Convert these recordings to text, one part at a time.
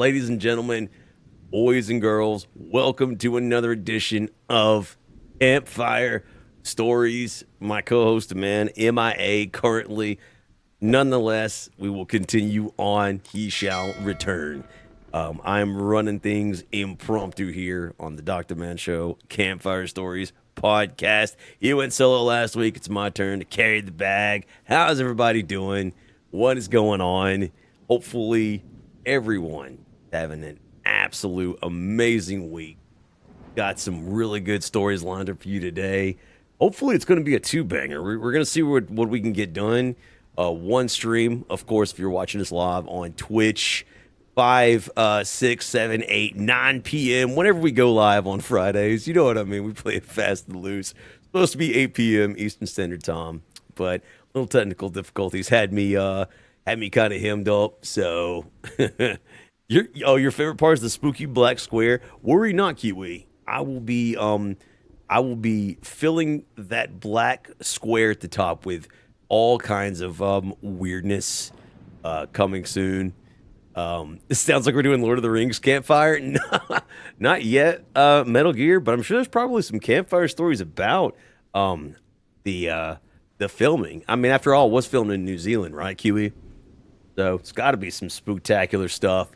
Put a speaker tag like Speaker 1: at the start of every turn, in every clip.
Speaker 1: Ladies and gentlemen, boys and girls, welcome to another edition of Campfire Stories. My co-host, man, MIA currently. Nonetheless, we will continue on. He shall return. I'm running things impromptu here on the Dr. Man Show, Campfire Stories podcast. He went solo last week. It's my turn to carry the bag. How's everybody doing? What is going on? Hopefully, everyone having an absolute amazing week. Got some really good stories lined up for you today. Hopefully, it's going to be a two-banger. We're going to see what we can get done. One stream, of course, if you're watching us live on Twitch, 5, 6, 7, 8, 9 p.m. Whenever we go live on Fridays, you know what I mean. We play it fast and loose. It's supposed to be 8 p.m. Eastern Standard Time, but little technical difficulties had me kind of hemmed up. So, your favorite part is the spooky black square. Worry not, Kiwi. I will be filling that black square at the top with all kinds of weirdness coming soon. This sounds like we're doing Lord of the Rings campfire. Not yet, Metal Gear, but I'm sure there's probably some campfire stories about the filming. I mean, after all, it was filmed in New Zealand, right, Kiwi? So it's got to be some spooktacular stuff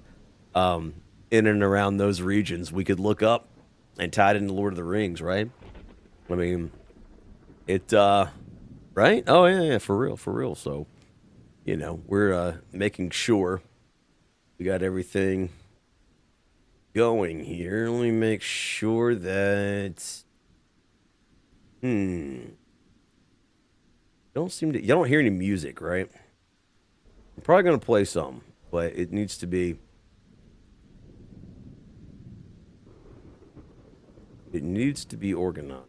Speaker 1: in and around those regions we could look up and tie it into Lord of the Rings, right? I mean, right? Oh yeah, for real. So, we're making sure we got everything going here. Let me make sure that. You don't hear any music, right? I'm probably gonna play some, but it needs to be. It needs to be organized.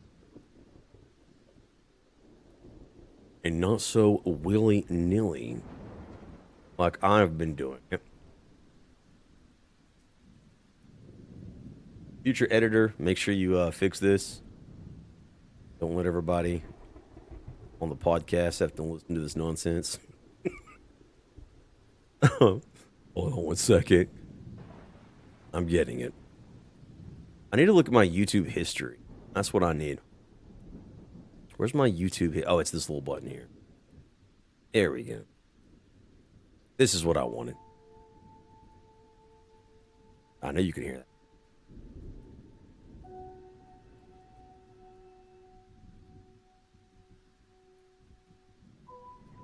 Speaker 1: And not so willy-nilly like I've been doing. Yep. Future editor, make sure you fix this. Don't let everybody on the podcast have to listen to this nonsense. Hold on 1 second. I'm getting it. I need to look at my YouTube history. That's what I need. Where's my YouTube? Oh, it's this little button here. There we go. This is what I wanted. I know you can hear that.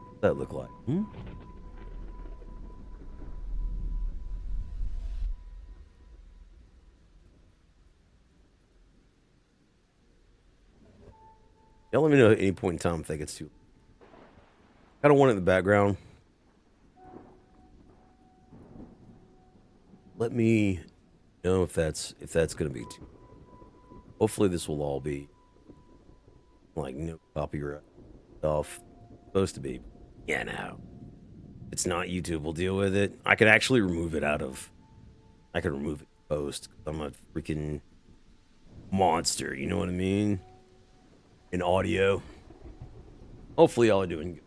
Speaker 1: What's that look like? Y'all let me know at any point in time if that gets too. I don't want it in the background. Let me know if that's gonna be too. Hopefully this will all be like no copyright stuff. Supposed to be. Yeah, no. It's not YouTube. We'll deal with it. I could actually remove it I could remove it post. I'm a freaking monster. You know what I mean? In audio. Hopefully y'all are doing good.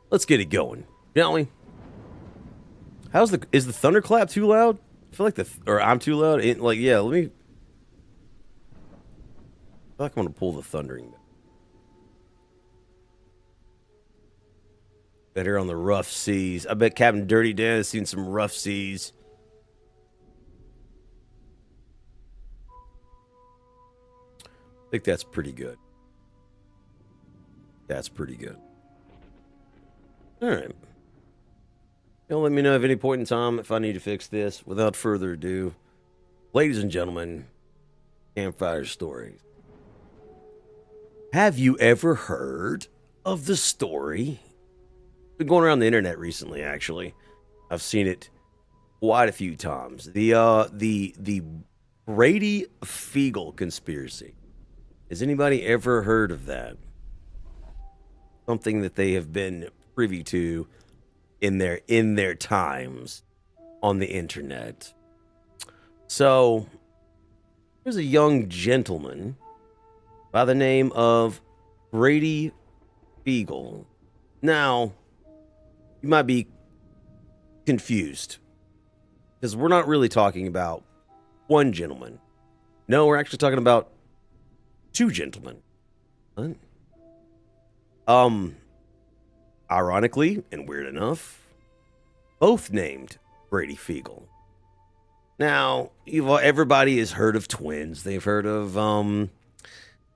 Speaker 1: Let's get it going, shall we? Is the thunderclap too loud? I feel like or I'm too loud. Let me. I feel like I'm gonna pull the thundering. Better on the rough seas. I bet Captain Dirty Dan has seen some rough seas. I think that's pretty good. That's pretty good. All right. You'll let me know at any point in time if I need to fix this. Without further ado, ladies and gentlemen, Campfire Stories. Have you ever heard of the story? Been going around the internet recently, actually. I've seen it quite a few times. The Brady Fiegel conspiracy. Has anybody ever heard of that? Something that they have been privy to in their times on the internet. So, there's a young gentleman by the name of Brady Fiegel. Now, you might be confused because we're not really talking about one gentleman. No, we're actually talking about two gentlemen. What? Um, Ironically and weird enough, both named Brady Fiegel. Now, everybody has heard of twins. They've heard of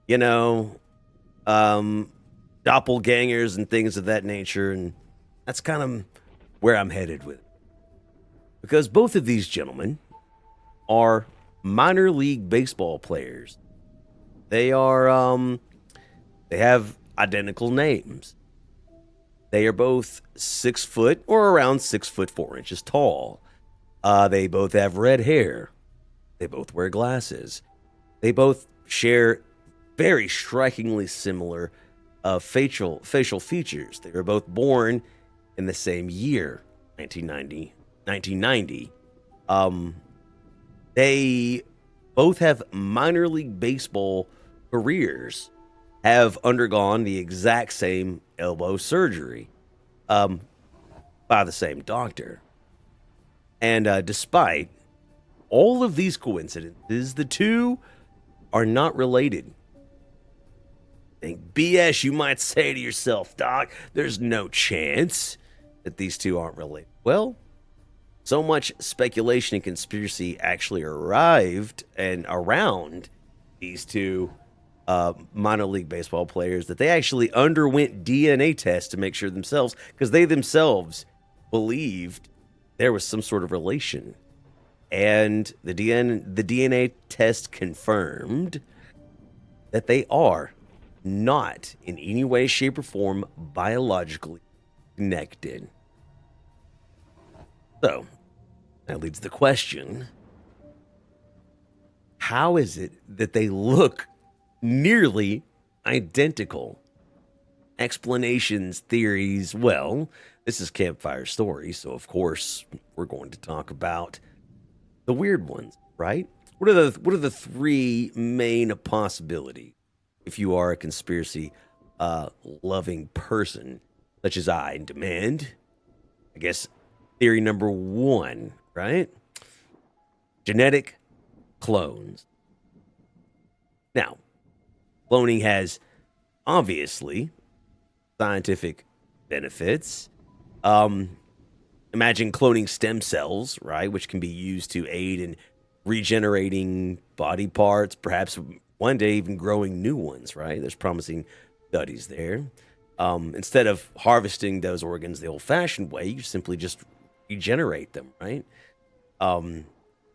Speaker 1: you know, um, doppelgangers and things of that nature, and that's kind of where I'm headed with it. Because both of these gentlemen are minor league baseball players. They are they have identical names. They are both 6 foot or around 6 foot 4 inches tall. They both have red hair. They both wear glasses. They both share very strikingly similar facial features. They were both born in the same year, 1990. They both have minor league baseball careers, have undergone the exact same elbow surgery um, by the same doctor. And despite all of these coincidences, the two are not related. BS, you might say to yourself, Doc, there's no chance that these two aren't related. Well, so much speculation and conspiracy actually arrived and around these two minor league baseball players that they actually underwent DNA tests to make sure themselves, because they themselves believed there was some sort of relation. And the DNA test confirmed that they are not in any way, shape, or form biologically connected. So, that leads to the question, how is it that they look nearly identical? Explanations, theories, well, this is Campfire Stories, so of course we're going to talk about the weird ones, right? What are the three main possibilities if you are a conspiracy loving person such as I demand? I guess theory number one, right? Genetic clones. Now, cloning has obviously scientific benefits. Imagine cloning stem cells, right, which can be used to aid in regenerating body parts, perhaps one day even growing new ones, right? There's promising studies there. Instead of harvesting those organs the old-fashioned way, you simply just regenerate them, right?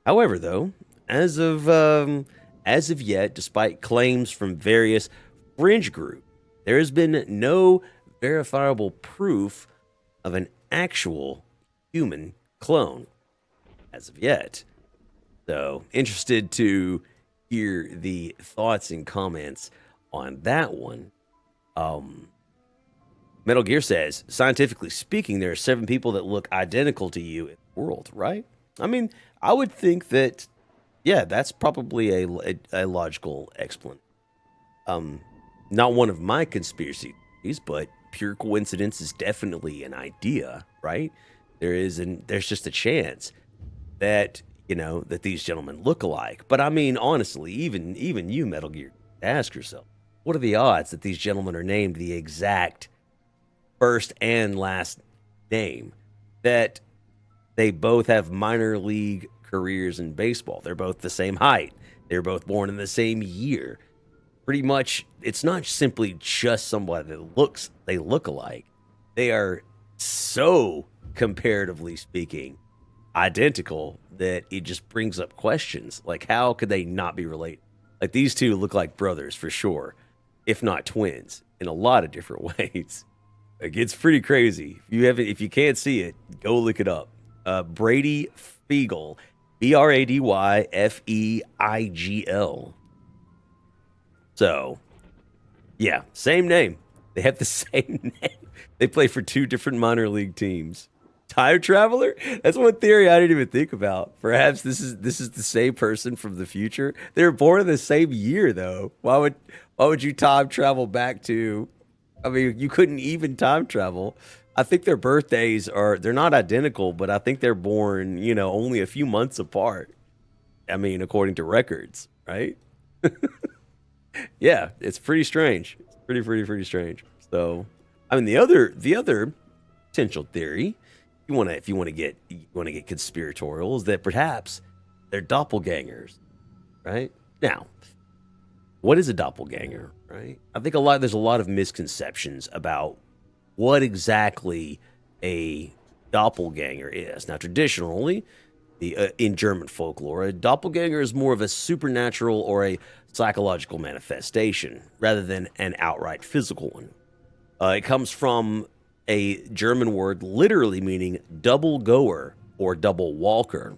Speaker 1: However, though, as of yet, despite claims from various fringe groups, there has been no verifiable proof of an actual human clone as of yet. So, interested to hear the thoughts and comments on that one. Metal Gear says, scientifically speaking, there are 7 people that look identical to you in the world, right? I mean, I would think that, yeah, that's probably a logical explanation. Not one of my conspiracy theories, but pure coincidence is definitely an idea, right? There's just a chance that that these gentlemen look alike. But I mean, honestly, even you, Metal Gear, ask yourself, what are the odds that these gentlemen are named the exact first and last name? That they both have minor league careers in baseball. They're both the same height. They're both born in the same year. Pretty much, it's not simply just somebody that they look alike. They are so, comparatively speaking, identical that it just brings up questions. Like, how could they not be related? Like, these two look like brothers for sure, if not twins, in a lot of different ways. Like, it's pretty crazy. If you can't see it, go look it up. Brady Fiegel, Bradyfeigl. So, yeah, same name. They have the same name. They play for 2 different minor league teams. Time traveler? That's one theory I didn't even think about. Perhaps this is the same person from the future. They were born in the same year, though. Why would you time travel back to? I mean, you couldn't even time travel. I think their birthdays they're not identical, but I think they're born, only a few months apart. I mean, according to records, right? Yeah, it's pretty strange. It's pretty strange. So, I mean, the other potential theory, if you want to get conspiratorial, is that perhaps they're doppelgangers, right? Now, what is a doppelganger, right? I think there's a lot of misconceptions about what exactly a doppelganger is. Now, traditionally, in German folklore, a doppelganger is more of a supernatural or a psychological manifestation rather than an outright physical one. It comes from a German word literally meaning double goer or double walker.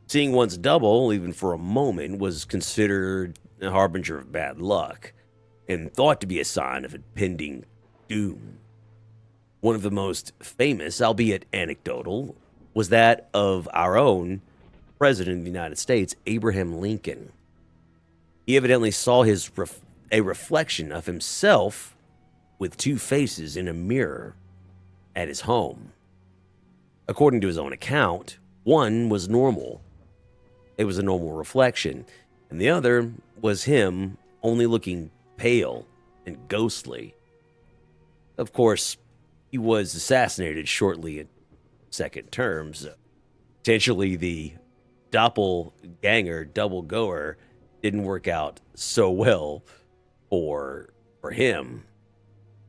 Speaker 1: Seeing one's double, even for a moment, was considered a harbinger of bad luck and thought to be a sign of impending doom. One of the most famous, albeit anecdotal, was that of our own President of the United States, Abraham Lincoln. He evidently saw a reflection of himself with two faces in a mirror at his home. According to his own account, one was normal. It was a normal reflection, and the other was him only looking pale and ghostly. Of course, he was assassinated shortly in second term, so potentially the doppelganger, double goer, didn't work out so well for him.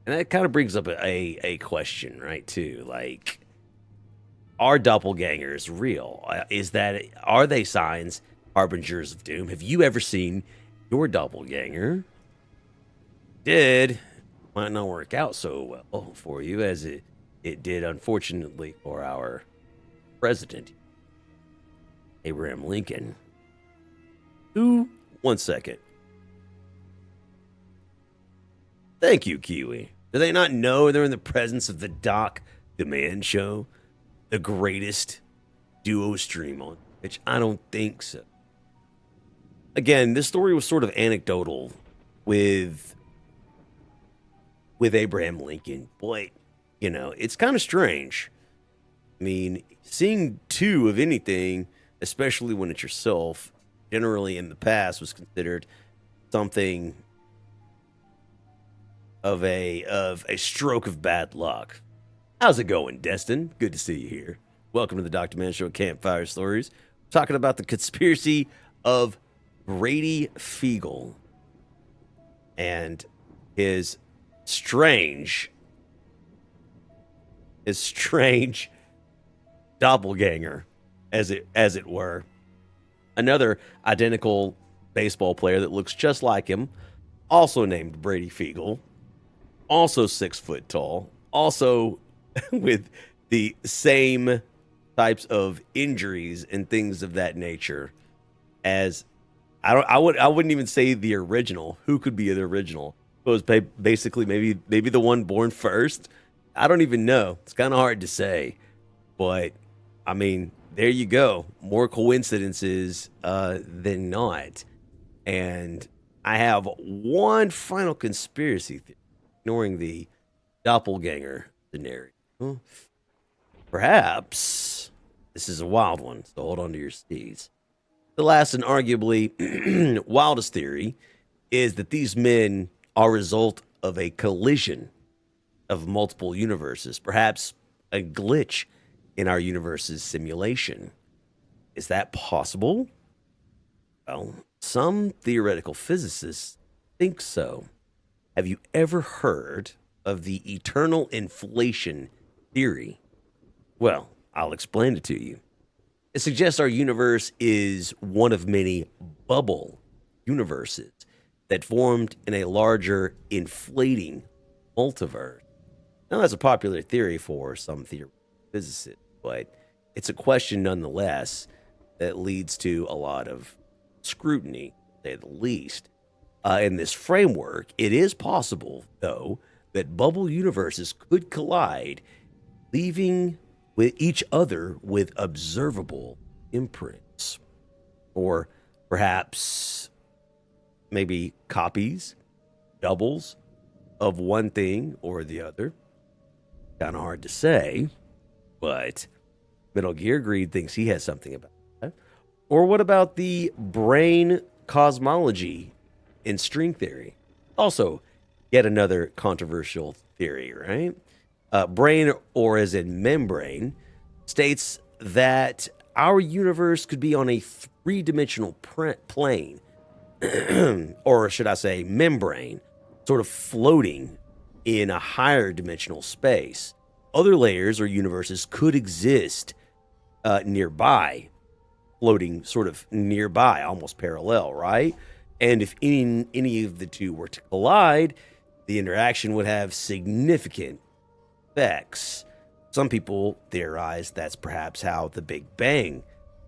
Speaker 1: And that kind of brings up a question, right? Too, like, are doppelgangers real? Are they signs, harbingers of doom? Have you ever seen your doppelganger? Did might not work out so well for you as it did, unfortunately, for our president, Abraham Lincoln. Who? 1 second. Thank you, Kiwi. Do they not know they're in the presence of the Doc Demand Show? The greatest duo stream on which I don't think so. Again, this story was sort of anecdotal with Abraham Lincoln. Boy, it's kind of strange. I mean, seeing two of anything, especially when it's yourself, generally in the past was considered something of a stroke of bad luck. How's it going, Destin? Good to see you here. Welcome to the Dr. Man Show Campfire Stories. We're talking about the conspiracy of Brady Fiegel and his strange doppelganger, as it were. Another identical baseball player that looks just like him, also named Brady Fiegel, also 6 foot tall, also with the same types of injuries and things of that nature as I wouldn't even say the original. Who could be the original? It was basically maybe the one born first. I don't even know. It's kind of hard to say, but I mean, there you go. More coincidences than not. And I have one final conspiracy theory, ignoring the doppelganger scenario. Perhaps this is a wild one, so hold on to your steeds. The last and arguably wildest theory is that these men are a result of a collision of multiple universes, perhaps a glitch in our universe's simulation. Is that possible? Well, some theoretical physicists think so. Have you ever heard of the eternal inflation theory? Well, I'll explain it to you. It suggests our universe is one of many bubble universes that formed in a larger inflating multiverse. Now, that's a popular theory for some physicists, but it's a question nonetheless that leads to a lot of scrutiny, to say the least. In this framework, it is possible, though, that bubble universes could collide, leaving with each other with observable imprints, or perhaps maybe copies, doubles of one thing or the other. Kind of hard to say, but Metal Gear Greed thinks he has something about that. Or what about the brain cosmology in string theory? Also, yet another controversial theory, right? Brain, or as in membrane, states that our universe could be on a three-dimensional plane, or should I say membrane, sort of floating in a higher dimensional space. Other layers or universes could exist nearby, floating sort of nearby, almost parallel, right? And if any of the two were to collide, the interaction would have significant effects. Some people theorize that's perhaps how the Big Bang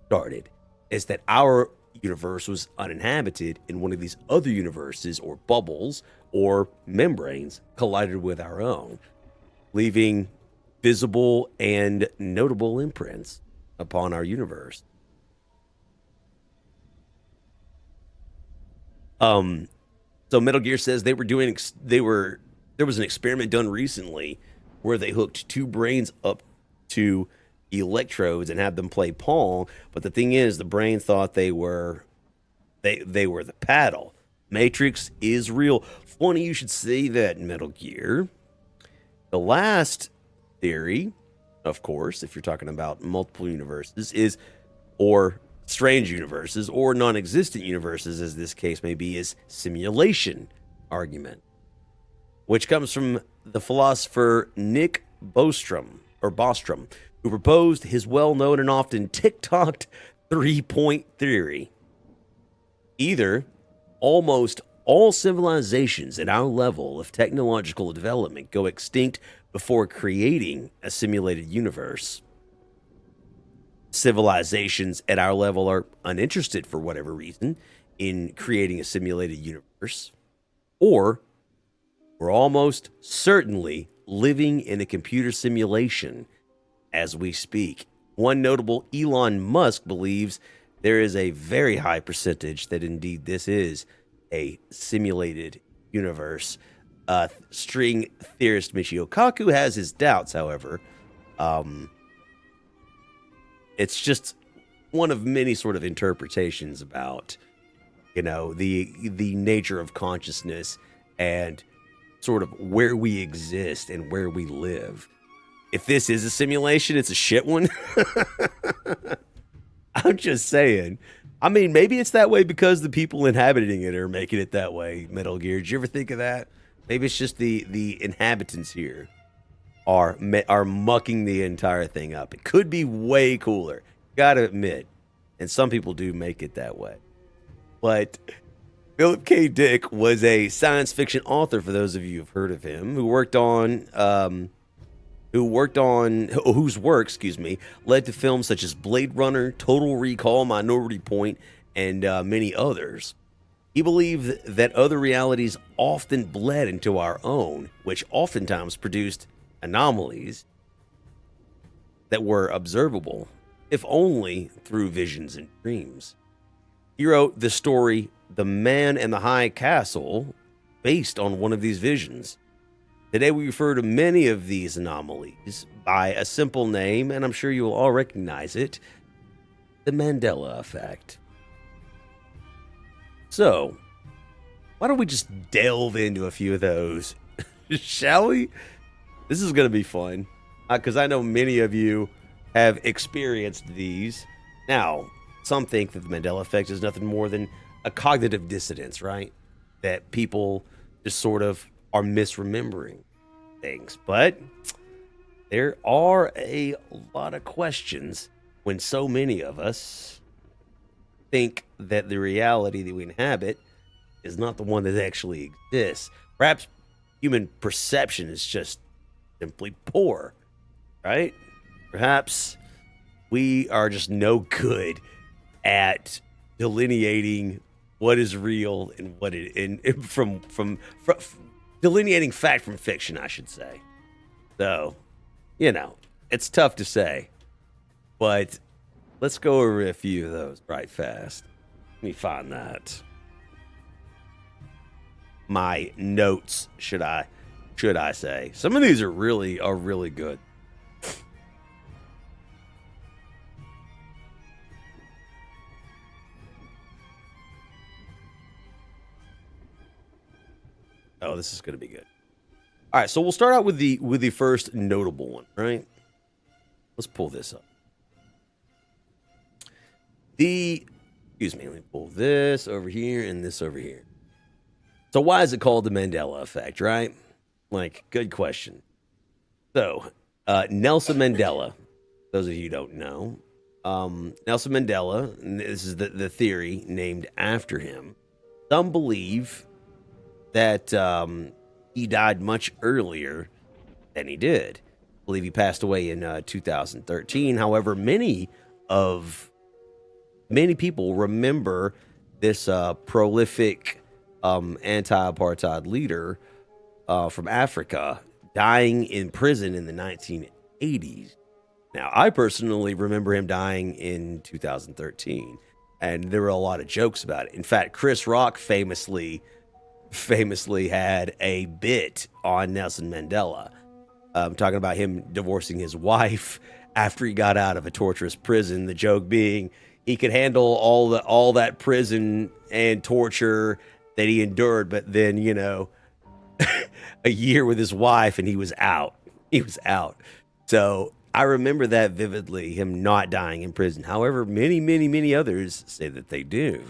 Speaker 1: started, is that our universe was uninhabited and one of these other universes or bubbles or membranes collided with our own, leaving visible and notable imprints upon our universe. So Metal Gear says there was an experiment done recently where they hooked two brains up to electrodes and had them play Pong, but the thing is the brain thought they were the paddle. Matrix is real. Funny you should say that, Metal Gear. The last theory, of course, if you're talking about multiple universes, is or strange universes or non-existent universes, as this case may be, is simulation argument, which comes from the philosopher Nick Bostrom, who proposed his well-known and often TikToked three-point theory. Either almost all civilizations at our level of technological development go extinct before creating a simulated universe. Civilizations at our level are uninterested for whatever reason in creating a simulated universe, or we're almost certainly living in a computer simulation as we speak. One notable Elon Musk believes there is a very high percentage that indeed this is a simulated universe. String theorist Michio Kaku has his doubts, however. It's just one of many sort of interpretations about, the nature of consciousness and sort of where we exist and where we live. If this is a simulation, it's a shit one. I'm just saying. I mean, maybe it's that way because the people inhabiting it are making it that way, Metal Gear. Did you ever think of that? Maybe it's just the inhabitants here are mucking the entire thing up. It could be way cooler, gotta admit. And some people do make it that way. But Philip K. Dick was a science fiction author, for those of you who've heard of him, whose work, led to films such as Blade Runner, Total Recall, Minority Report, and many others. He believed that other realities often bled into our own, which oftentimes produced anomalies that were observable, if only through visions and dreams. He wrote the story The Man in the High Castle based on one of these visions. Today we refer to many of these anomalies by a simple name, and I'm sure you will all recognize it: the Mandela effect. So, why don't we just delve into a few of those, shall we? This is going to be fun, because I know many of you have experienced these. Now, some think that the Mandela effect is nothing more than a cognitive dissonance, right? That people just sort of are misremembering things. But there are a lot of questions when so many of us think that the reality that we inhabit is not the one that actually exists. Perhaps human perception is just simply poor, right? Perhaps we are just no good at delineating what is real and what it and from delineating fact from fiction, I should say. So, it's tough to say, but let's go over a few of those right fast. Let me find that. My notes, should I should I say. Some of these are really good. Oh, this is going to be good. All right, so we'll start out with the first notable one, right? Let's pull this up. Excuse me, let me pull this over here and this over here. So why is it called the Mandela effect, right? Like, good question. So, Nelson Mandela, those of you who don't know, Nelson Mandela, and this is the theory named after him. Some believe that he died much earlier than he did. I believe he passed away in 2013. However, many people remember this prolific anti-apartheid leader from Africa dying in prison in the 1980s. Now, I personally remember him dying in 2013, and there were a lot of jokes about it. In fact, Chris Rock famously had a bit on Nelson Mandela, talking about him divorcing his wife after he got out of a torturous prison. The joke being he could handle all that prison and torture that he endured, but then a year with his wife and he was out. He was out. So I remember that vividly, him not dying in prison. However, many others say that they do.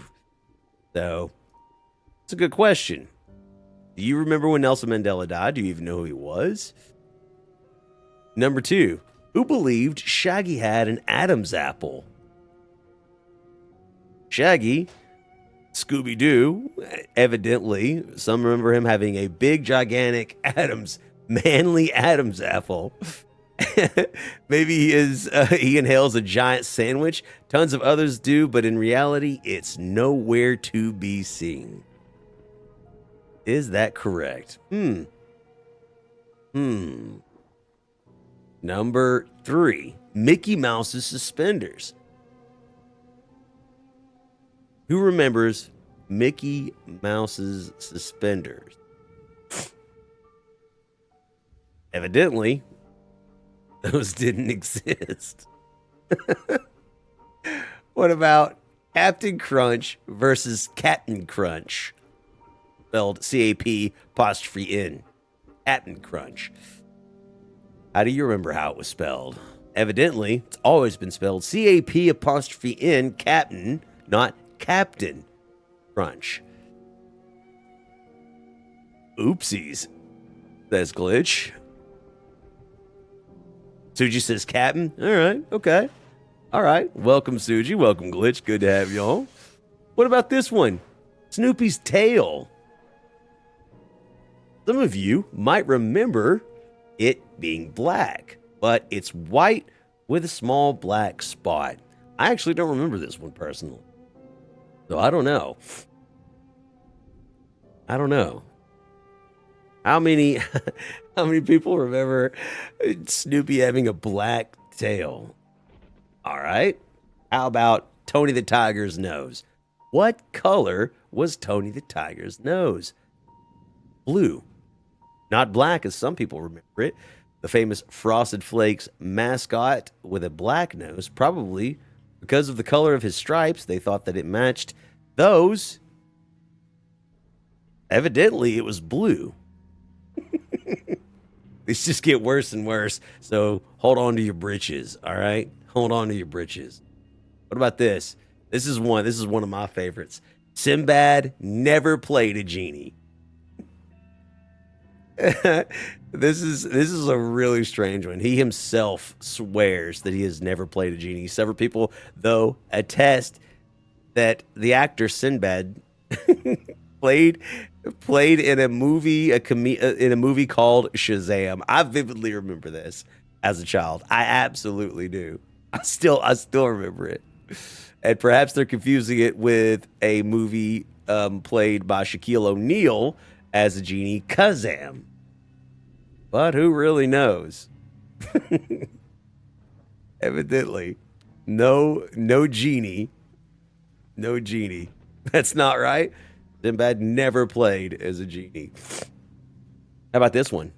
Speaker 1: So it's a good question. Do you remember when Nelson Mandela died? Do you even know who he was? Number 2, who believed Shaggy had an Adam's apple? Shaggy, Scooby-Doo, evidently. Some remember him having a big, gigantic manly Adam's apple. Maybe he inhales a giant sandwich. Tons of others do, but in reality, it's nowhere to be seen. Is that correct? Number 3, Mickey Mouse's suspenders. Who remembers Mickey Mouse's suspenders? Evidently, those didn't exist. What about Captain Crunch versus Captain Crunch? Spelled C-A-P'-N. Captain Crunch. How do you remember how it was spelled? Evidently, it's always been spelled C-A-P'-N, Captain, not Captain Crunch. Oopsies, says Glitch. Suji says Captain. All right, okay. All right, welcome Suji, welcome Glitch. Good to have y'all. What about this one? Snoopy's tail. Some of you might remember it being black, but it's white with a small black spot. I actually don't remember this one personally. So I don't know. How many people remember Snoopy having a black tail? All right. How about Tony the Tiger's nose? What color was Tony the Tiger's nose? Blue. Not black as some people remember it. The famous Frosted Flakes mascot with a black nose, probably because of the color of his stripes, they thought that it matched those. Evidently, it was blue. These just get worse and worse. So hold on to your britches, all right? Hold on to your britches. What about this? This is one of my favorites. Sinbad never played a genie. This is a really strange one. He himself swears that he has never played a genie. Several people, though, attest that the actor Sinbad played in a movie, in a movie called Shazam. I vividly remember this as a child. I absolutely do. I still remember it. And perhaps they're confusing it with a movie played by Shaquille O'Neal as a genie, Kazam. But who really knows? Evidently, no genie. No genie. That's not right. Sinbad never played as a genie. How about this one?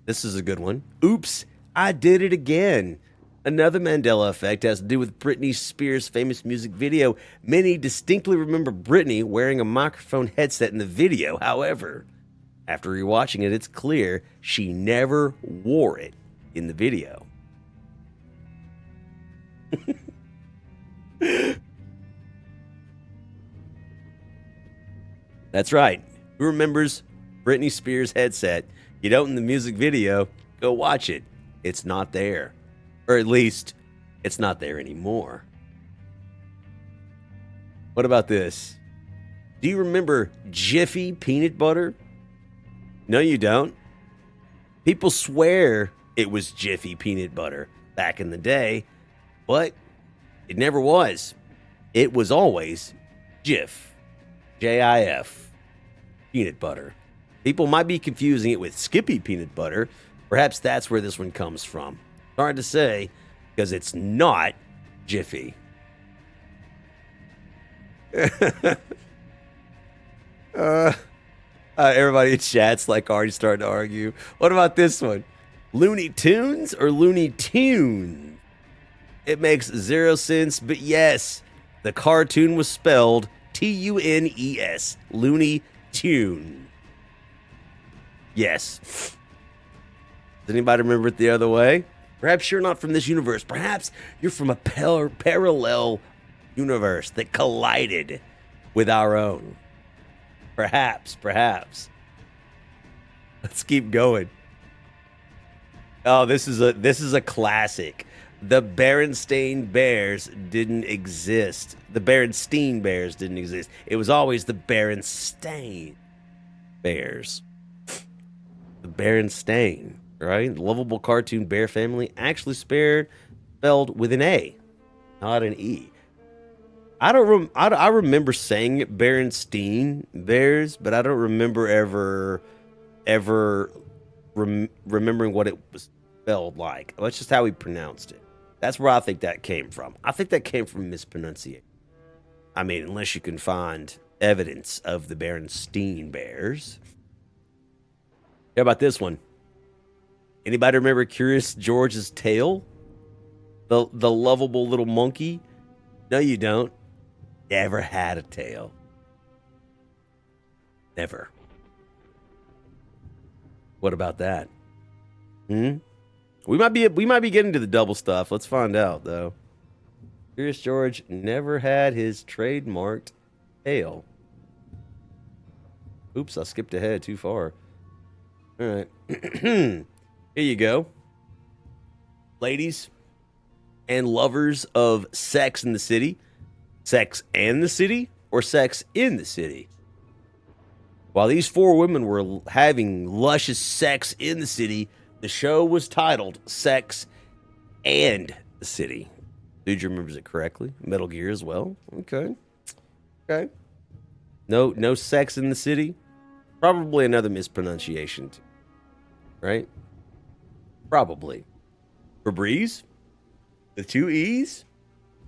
Speaker 1: This is a good one. Oops, I did it again. Another Mandela effect has to do with Britney Spears' famous music video. Many distinctly remember Britney wearing a microphone headset in the video. However, after rewatching it, it's clear she never wore it in the video. That's right. Who remembers Britney Spears' headset? You don't in the music video, go watch it. It's not there. Or at least, it's not there anymore. What about this? Do you remember Jiffy peanut butter? No, you don't. People swear it was Jiffy peanut butter back in the day, but it never was. It was always Jif. J-I-F. Peanut butter. People might be confusing it with Skippy peanut butter. Perhaps that's where this one comes from. Hard to say because it's not Jiffy. Everybody in chat's like already starting to argue. What about this one? Looney Tunes or Looney Tune? It makes zero sense, but yes, the cartoon was spelled T-U-N-E-S. Looney Tune. Yes. Does anybody remember it the other way? Perhaps you're not from this universe. Perhaps you're from a parallel universe that collided with our own. Perhaps. Let's keep going. Oh, this is a classic. The Berenstain Bears didn't exist. The Berenstein Bears didn't exist. It was always the Berenstain Bears. The Berenstain, right? The lovable cartoon bear family actually spelled with an A, not an E. I remember saying it Berenstein Bears, but I don't remember ever remembering what it was spelled like. That's just how he pronounced it. That's where I think that came from. I think that came from mispronunciation. I mean, unless you can find evidence of the Berenstein Bears. How about this one? Anybody remember Curious George's tail? The lovable little monkey? No, you don't. Never had a tail. Never. What about that? We might be getting to the double stuff. Let's find out though. Curious George never had his trademarked tail. Oops, I skipped ahead too far. All right. Here you go. Ladies and lovers of Sex in the City. Sex and the City or Sex in the City? While these four women were having luscious sex in the city, the show was titled Sex and the City. Dude remembers it correctly. Metal Gear as well. Okay. No sex in the city. Probably another mispronunciation, too. Right? Probably. Febreze? With two E's?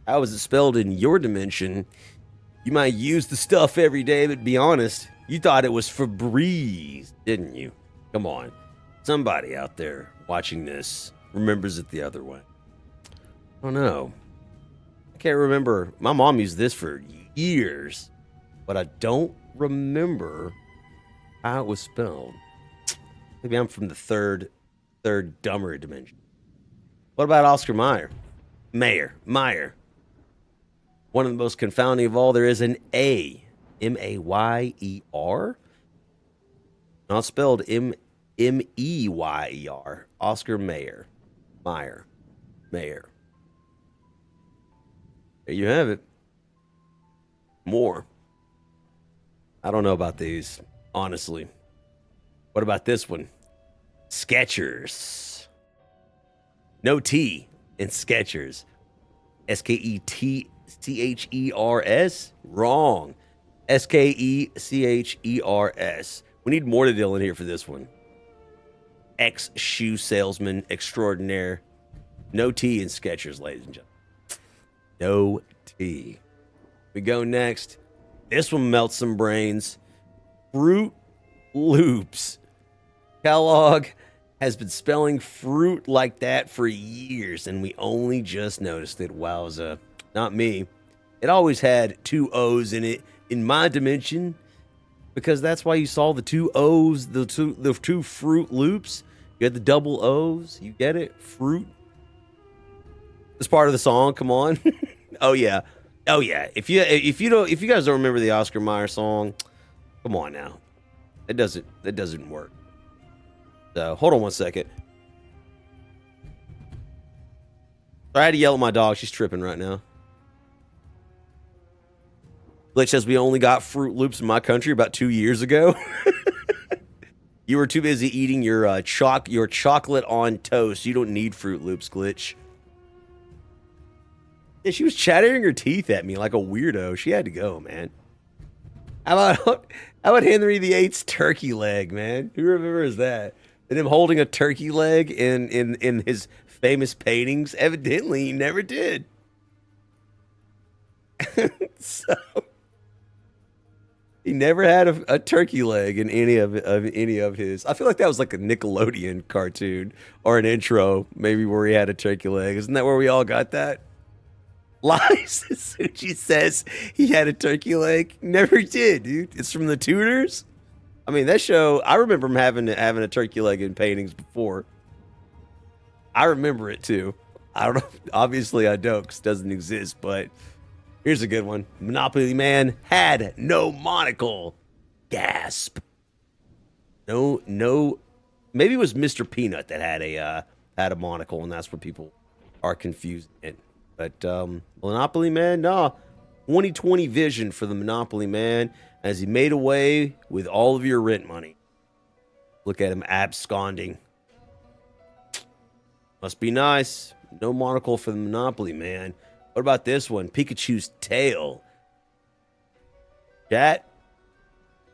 Speaker 1: How is it spelled in your dimension? You might use the stuff every day, but be honest, you thought it was Febreze, didn't you? Come on. Somebody out there watching this remembers it the other way. I don't know. I can't remember. My mom used this for years, but I don't remember how it was spelled. Maybe I'm from the third dumber dimension. What about Oscar Mayer? Meyer. One of the most confounding of all, there is an A. M-A-Y-E-R? Not spelled M-E-Y-E-R. Oscar Mayer. Meyer. There you have it. More. I don't know about these, honestly. What about this one? Skechers. No T in Skechers. S-K-E-T-C-H-E-R-S? Wrong. S-K-E-C-H-E-R-S. We need more to deal in here for this one. Ex-shoe salesman extraordinaire. No T in Skechers, ladies and gentlemen. No T. We go next. This one melts some brains. Fruit Loops. Kellogg has been spelling fruit like that for years, and we only just noticed it. Wowza. Not me. It always had two O's in it in my dimension because that's why you saw the two O's, the two Fruit Loops. You had the double O's. You get it? Fruit. It's part of the song. Come on. Oh yeah. Oh yeah. If you guys don't remember the Oscar Mayer song, come on now. It doesn't work. So hold on one second. I had to yell at my dog. She's tripping right now. Glitch says we only got Fruit Loops in my country about 2 years ago. You were too busy eating your chocolate on toast. You don't need Fruit Loops, Glitch. Yeah, she was chattering her teeth at me like a weirdo. She had to go, man. How about Henry VIII's turkey leg, man? Who remembers that? And him holding a turkey leg in his famous paintings? Evidently, he never did. So he never had a turkey leg in any of his. I feel like that was like a Nickelodeon cartoon or an intro, maybe where he had a turkey leg. Isn't that where we all got that? Lies. Suchi says he had a turkey leg. Never did, dude. It's from the Tudors. I mean, that show. I remember him having a turkey leg in paintings before. I remember it too. I don't know. Obviously, I don't because it doesn't exist. But here's a good one. Monopoly Man had no monocle. Gasp. No. Maybe it was Mr. Peanut that had a monocle, and that's what people are confused in. But Monopoly Man, nah. 2020 vision for the Monopoly Man as he made away with all of your rent money. Look at him absconding. Must be nice. No monocle for the Monopoly Man. What about this one? Pikachu's tail. That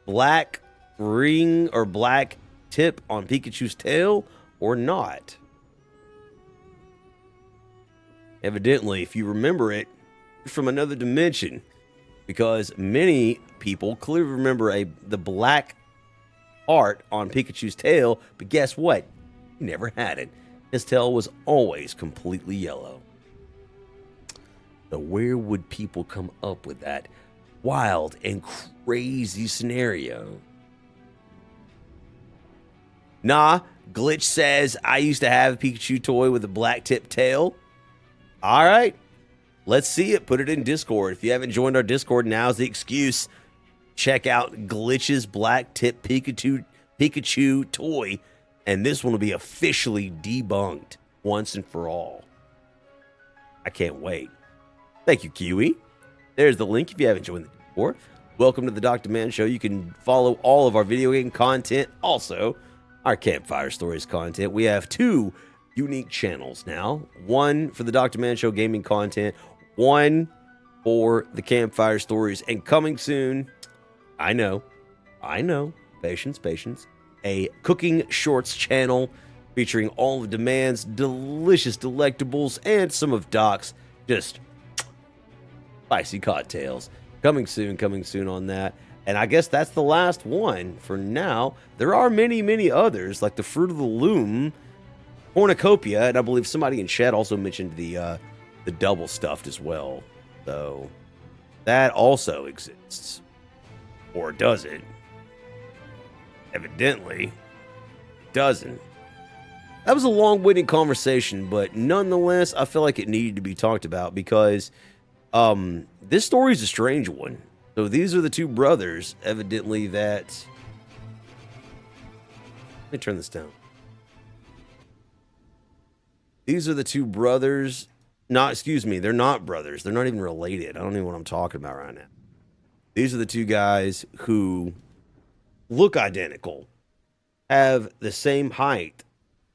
Speaker 1: black ring or black tip on Pikachu's tail or not? Evidently, if you remember it, you're from another dimension, because many people clearly remember the black art on Pikachu's tail, but guess what? He never had it. His tail was always completely yellow. So where would people come up with that wild and crazy scenario? Nah, Glitch says, I used to have a Pikachu toy with a black tip tail. All right, let's see it. Put it in Discord. If you haven't joined our Discord, now's the excuse. Check out Glitch's black tip Pikachu toy, and this one will be officially debunked once and for all. I can't wait. Thank you, Kiwi. There's the link if you haven't joined the Discord. Welcome to the Dr. Man Show. You can follow all of our video game content, also our Campfire Stories content. We have 2 unique channels now. One for the Dr. Man Show gaming content, one for the Campfire Stories, and coming soon, I know, patience, a cooking shorts channel featuring all of Demand's delicious delectables and some of Doc's just spicy cocktails. Coming soon on that. And I guess that's the last one for now. There are many others, like the Fruit of the Loom, Cornucopia, and I believe somebody in chat also mentioned the double stuffed as well. So that also exists. Or does it? Evidently doesn't. That was a long-winded conversation, but nonetheless, I feel like it needed to be talked about because this story is a strange one. So these are the 2 brothers, evidently, that... Let me turn this down. These are the 2 brothers. They're not brothers. They're not even related. I don't know what I'm talking about right now. These are the 2 guys who look identical, have the same height,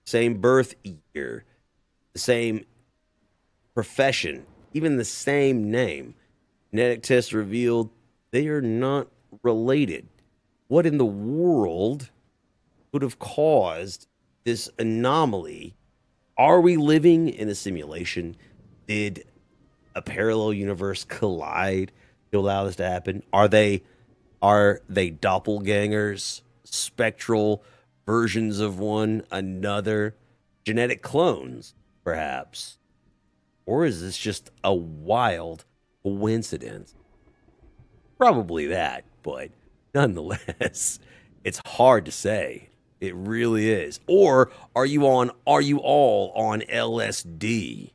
Speaker 1: same birth year, the same profession, even the same name. Genetic tests revealed they are not related. What in the world would have caused this anomaly? Are we living in a simulation? Did a parallel universe collide to allow this to happen? Are they doppelgangers, spectral versions of one another, genetic clones, perhaps? Or is this just a wild coincidence? Probably that, but nonetheless, it's hard to say. It really is. Or are you all on LSD?